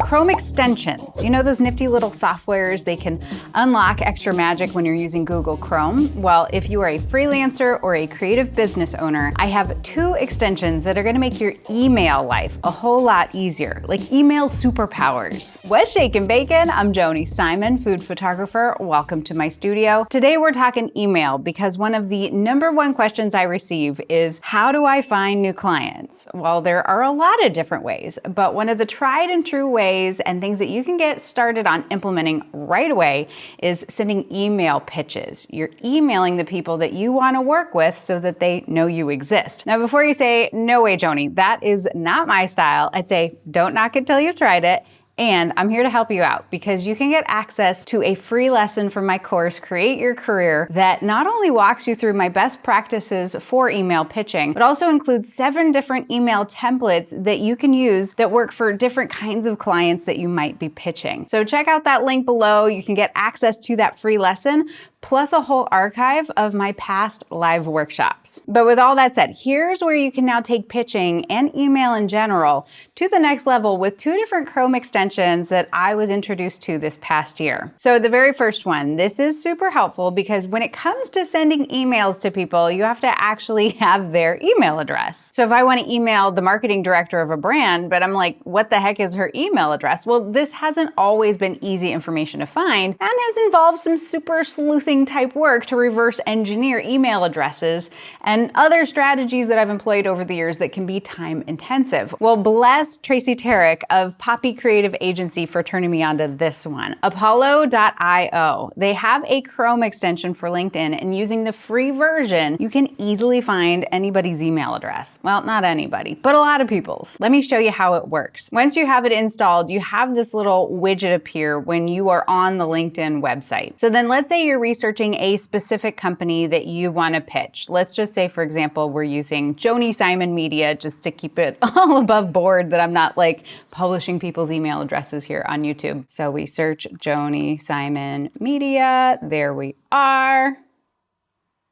Chrome extensions. You know those nifty little softwares? They can unlock extra magic when you're using Google Chrome. Well, if you are a freelancer or a creative business owner, I have 2 extensions that are gonna make your email life a whole lot easier, like email superpowers. What's shakin' bacon? I'm Joni Simon, food photographer. Welcome to my studio. Today we're talking email because one of the #1 questions I receive is, how do I find new clients? Well, there are a lot of different ways, but one of the tried and true ways and things that you can get started on implementing right away is sending email pitches. You're emailing the people that you want to work with so that they know you exist. Now, before you say, no way, Joni, that is not my style, I'd say, don't knock it till you've tried it. And I'm here to help you out because you can get access to a free lesson from my course, Create Your Career, that not only walks you through my best practices for email pitching, but also includes 7 different email templates that you can use that work for different kinds of clients that you might be pitching. So check out that link below. You can get access to that free lesson, plus a whole archive of my past live workshops. But with all that said, here's where you can now take pitching and email in general to the next level with 2 different Chrome extensions that I was introduced to this past year. So the very first one, this is super helpful because when it comes to sending emails to people, you have to actually have their email address. So if I want to email the marketing director of a brand, but I'm like, what the heck is her email address? Well, this hasn't always been easy information to find and has involved some super sleuthing type work to reverse engineer email addresses and other strategies that I've employed over the years that can be time intensive. Well, bless Tracy Tarek of Poppy Creative Agency for turning me onto this one. Apollo.io. They have a Chrome extension for LinkedIn, and using the free version, you can easily find anybody's email address. Well, not anybody, but a lot of people's. Let me show you how it works. Once you have it installed, you have this little widget appear when you are on the LinkedIn website. So then let's say you're researching a specific company that you want to pitch. Let's just say, for example, we're using Joni Simon Media just to keep it all above board that I'm not like publishing people's email addresses here on YouTube. So we search Joni Simon Media. There we are.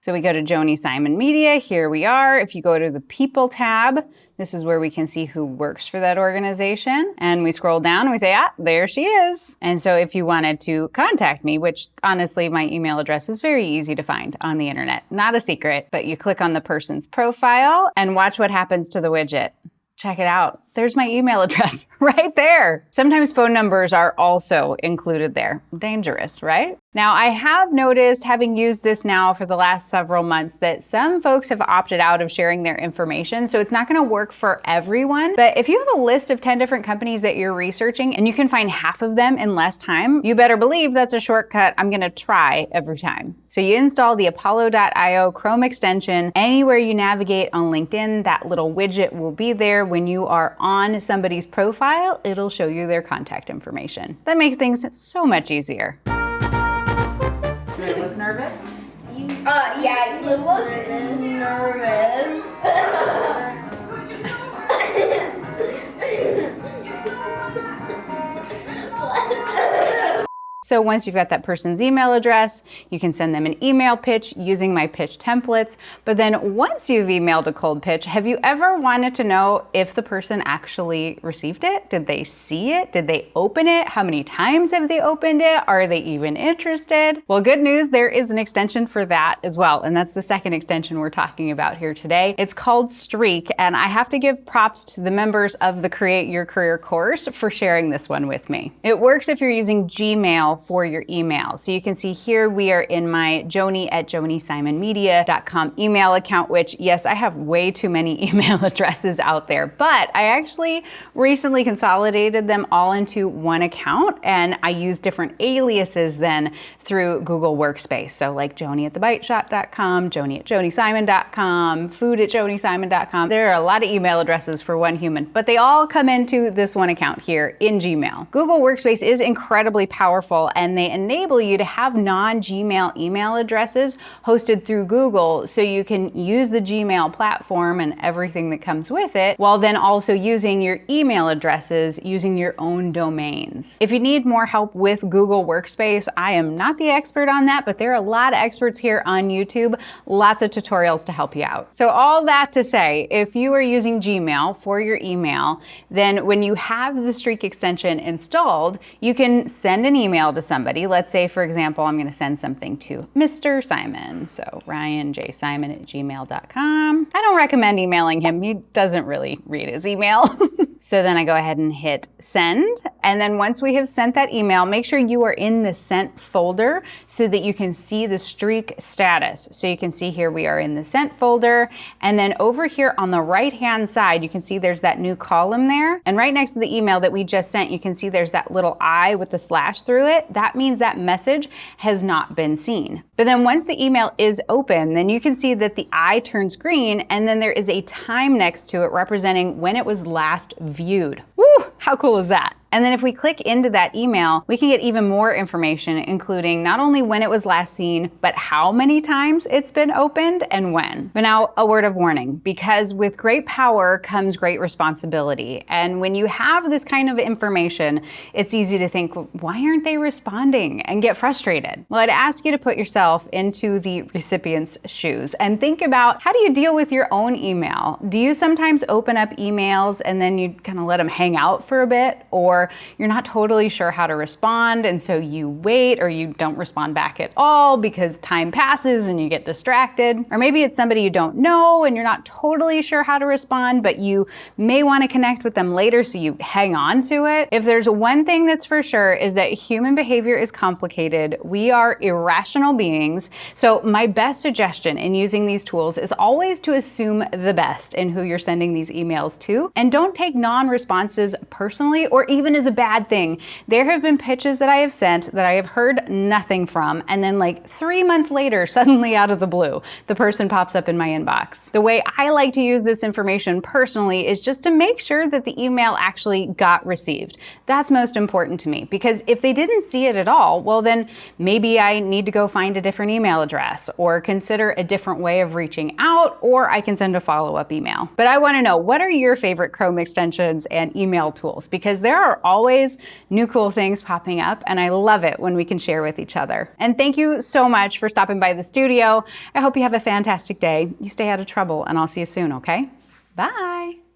So we go to Joni Simon Media, here we are. If you go to the People tab, this is where we can see who works for that organization. And we scroll down and we say, there she is. And so if you wanted to contact me, which honestly, my email address is very easy to find on the internet, not a secret, but you click on the person's profile and watch what happens to the widget. Check it out. There's my email address right there. Sometimes phone numbers are also included there. Dangerous, right? Now, I have noticed, having used this now for the last several months, that some folks have opted out of sharing their information, so it's not gonna work for everyone. But if you have a list of 10 different companies that you're researching and you can find half of them in less time, you better believe that's a shortcut I'm gonna try every time. So you install the Apollo.io Chrome extension. Anywhere you navigate on LinkedIn, that little widget will be there. When you are on somebody's profile, it'll show you their contact information. That makes things so much easier. Do I look nervous? Yeah, you look nervous. So once you've got that person's email address, you can send them an email pitch using my pitch templates. But then once you've emailed a cold pitch, have you ever wanted to know if the person actually received it? Did they see it? Did they open it? How many times have they opened it? Are they even interested? Well, good news, there is an extension for that as well. And that's the second extension we're talking about here today. It's called Streak. And I have to give props to the members of the Create Your Career course for sharing this one with me. It works if you're using Gmail for your email. So you can see here we are in my joni@jonisimonmedia.com email account, which yes, I have way too many email addresses out there, but I actually recently consolidated them all into one account and I use different aliases then through Google Workspace. So like joni@thebiteshop.com, joni@jonisimon.com, food@jonisimon.com. There are a lot of email addresses for one human, but they all come into this one account here in Gmail. Google Workspace is incredibly powerful Google, and they enable you to have non-Gmail email addresses hosted through Google, so you can use the Gmail platform and everything that comes with it, while then also using your email addresses using your own domains. If you need more help with Google Workspace, I am not the expert on that, but there are a lot of experts here on YouTube, lots of tutorials to help you out. So all that to say, if you are using Gmail for your email, then when you have the Streak extension installed, you can send an email to somebody. Let's say, for example, I'm going to send something to Mr. Simon. So ryanjsimon@gmail.com. I don't recommend emailing him. He doesn't really read his email. So then I go ahead and hit send. And then once we have sent that email, make sure you are in the sent folder so that you can see the Streak status. So you can see here we are in the sent folder. And then over here on the right-hand side, you can see there's that new column there. And right next to the email that we just sent, you can see there's that little I with the slash through it. That means that message has not been seen. But then once the email is open, then you can see that the I turns green, and then there is a time next to it representing when it was last viewed. Woo, how cool is that? And then if we click into that email, we can get even more information, including not only when it was last seen, but how many times it's been opened and when. But now a word of warning, because with great power comes great responsibility. And when you have this kind of information, it's easy to think, why aren't they responding, and get frustrated? Well, I'd ask you to put yourself into the recipient's shoes and think about, how do you deal with your own email? Do you sometimes open up emails and then you kind of let them hang out for a bit, or you're not totally sure how to respond, and so you wait, or you don't respond back at all because time passes and you get distracted? Or maybe it's somebody you don't know and you're not totally sure how to respond, but you may want to connect with them later, so you hang on to it. If there's one thing that's for sure, is that human behavior is complicated. We are irrational beings. So my best suggestion in using these tools is always to assume the best in who you're sending these emails to, and don't take non-responses personally or even as a bad thing. There have been pitches that I have sent that I have heard nothing from, and then like 3 months later, suddenly out of the blue, the person pops up in my inbox. The way I like to use this information personally is just to make sure that the email actually got received. That's most important to me, because if they didn't see it at all, well then maybe I need to go find a different email address or consider a different way of reaching out, or I can send a follow-up email. But I want to know, what are your favorite Chrome extensions and email tools? Because there are always new cool things popping up, and I love it when we can share with each other. And thank you so much for stopping by the studio. I hope you have a fantastic day. You stay out of trouble, and I'll see you soon, okay? Bye.